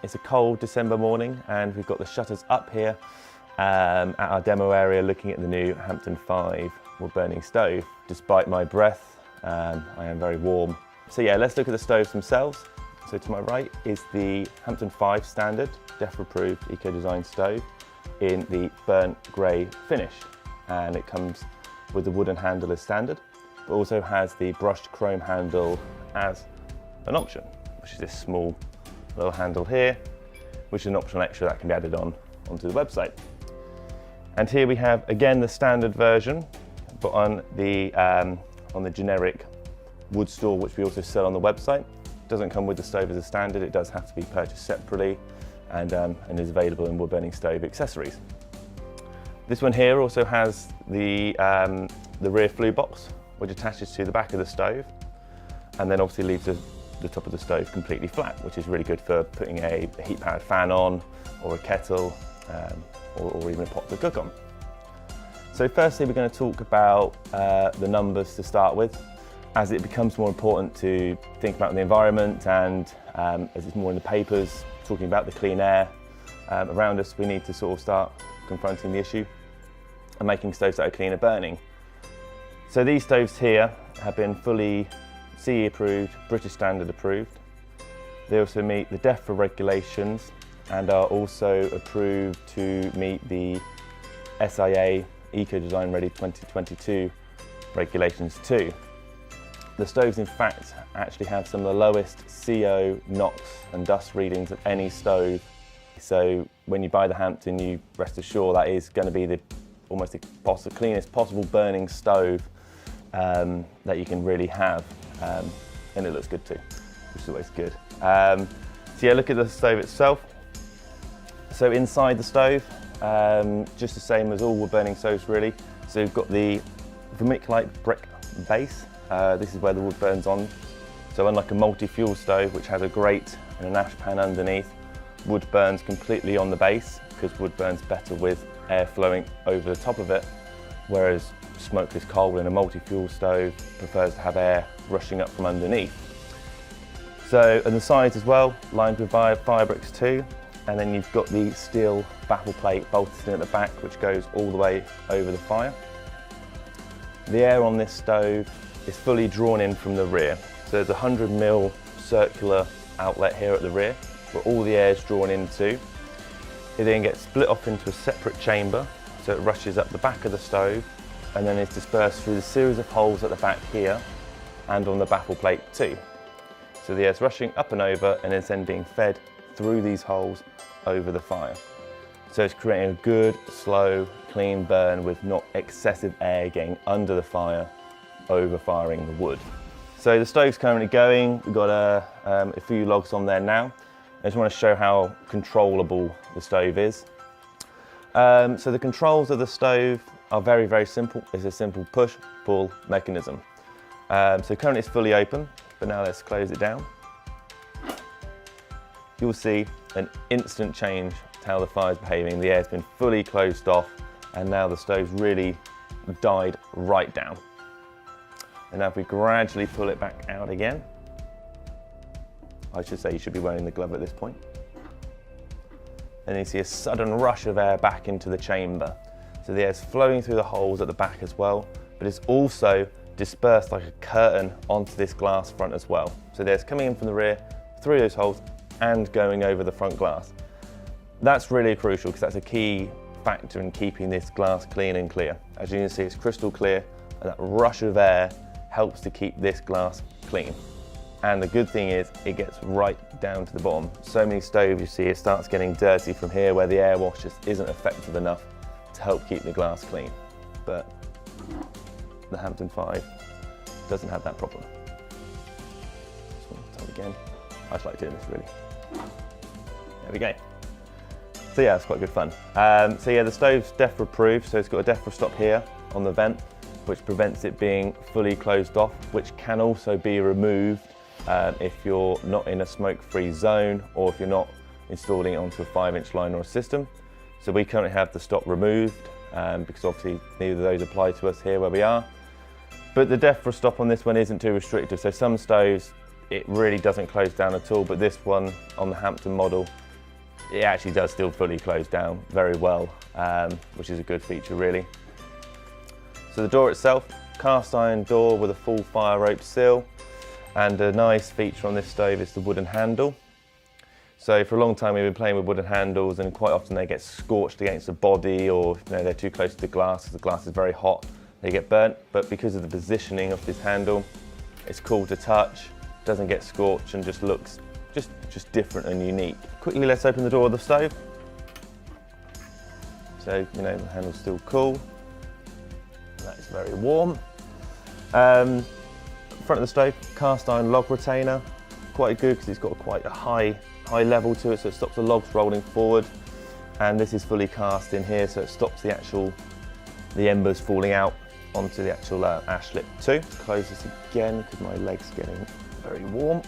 It's a cold December morning and we've got the shutters up here at our demo area looking at the new Hampton 5 wood burning stove. Despite my breath, I am very warm. So yeah, let's look at the stoves themselves. So to my right is the Hampton 5 standard, DEFRA approved eco-design stove in the burnt grey finish. And it comes with the wooden handle as standard, but also has the brushed chrome handle as an option, which is this small little handle here, which is an optional extra that can be added onto the website. And here we have again the standard version, but on the generic wood store, which we also sell on the website. It doesn't come with the stove as a standard, it does have to be purchased separately and is available in wood burning stove accessories. This one here also has the rear flue box, which attaches to the back of the stove, and then obviously leaves the top of the stove completely flat, which is really good for putting a heat-powered fan on, or a kettle, or even a pot to cook on. So firstly, we're going to talk about the numbers to start with. As it becomes more important to think about the environment and as it's more in the papers, talking about the clean air around us, we need to sort of start confronting the issue and making stoves that are cleaner burning. So these stoves here have been fully CE approved, British standard approved. They also meet the DEFRA regulations and are also approved to meet the SIA Eco-Design Ready 2022 regulations too. The stoves in fact actually have some of the lowest CO, NOx and dust readings of any stove. So when you buy the Hampton, you rest assured that is going to be almost the cleanest possible burning stove that you can really have. And it looks good too, which is always good. So yeah, look at the stove itself. So inside the stove, just the same as all wood burning stoves really. So we've got the vermiculite brick base. This is where the wood burns on. So unlike a multi-fuel stove, which has a grate and an ash pan underneath, wood burns completely on the base because wood burns better with air flowing over the top of it, whereas smokeless coal in a multi-fuel stove prefers to have air rushing up from underneath. So, and the sides as well, lined with fire bricks too, and then you've got the steel baffle plate bolted in at the back, which goes all the way over the fire. The air on this stove is fully drawn in from the rear. So there's a 100mm circular outlet here at the rear, where all the air is drawn into. It then gets split off into a separate chamber, so it rushes up the back of the stove, and then is dispersed through the series of holes at the back here, and on the baffle plate too. So the air is rushing up and over, and is then being fed through these holes over the fire. So it's creating a good, slow, clean burn with not excessive air getting under the fire, overfiring the wood. So the stove's currently going. We've got a few logs on there now. I just want to show how controllable the stove is. So the controls of the stove are very, very simple. It's a simple push-pull mechanism. So currently it's fully open, but now let's close it down. You'll see an instant change to how the fire's behaving. The air's been fully closed off, and now the stove's really died right down. And now if we gradually pull it back out again, I should say you should be wearing the glove at this point. And you see a sudden rush of air back into the chamber. So the air's flowing through the holes at the back as well, but it's also dispersed like a curtain onto this glass front as well. So the air's coming in from the rear, through those holes, and going over the front glass. That's really crucial because that's a key factor in keeping this glass clean and clear. As you can see, it's crystal clear, and that rush of air helps to keep this glass clean. And the good thing is it gets right down to the bottom. So many stoves you see it starts getting dirty from here where the air wash just isn't effective enough to help keep the glass clean. But the Hampton 5 doesn't have that problem. Just want to tell again. I just like doing this really. There we go. So yeah, it's quite good fun. So yeah, the stove's DEFRA approved, so it's got a DEFRA stop here on the vent, which prevents it being fully closed off, which can also be removed if you're not in a smoke-free zone or if you're not installing it onto a 5-inch line or a system. So we currently have the stop removed because obviously neither of those apply to us here where we are. But the DEFRA stop on this one isn't too restrictive. So some stoves, it really doesn't close down at all, but this one on the Hampton model it actually does still fully close down very well, which is a good feature really. So the door itself, cast iron door with a full fire rope seal, and a nice feature on this stove is the wooden handle. So for a long time we've been playing with wooden handles, and quite often they get scorched against the body, or they're too close to the glass. If the glass is very hot, they get burnt. But because of the positioning of this handle, it's cool to touch, doesn't get scorched, and just looks just different and unique. Quickly, let's open the door of the stove. So the handle's still cool. That's very warm. Front of the stove, cast iron log retainer. Quite good because it's got quite a high level to it, so it stops the logs rolling forward. And this is fully cast in here, so it stops the embers falling out onto the actual ash lip too. Close this again because my leg's getting very warm.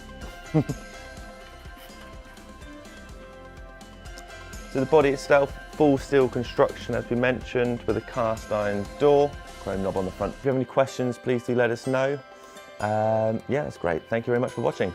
So the body itself, full steel construction as we mentioned, with a cast iron door, chrome knob on the front. If you have any questions, please do let us know. Yeah, that's great. Thank you very much for watching.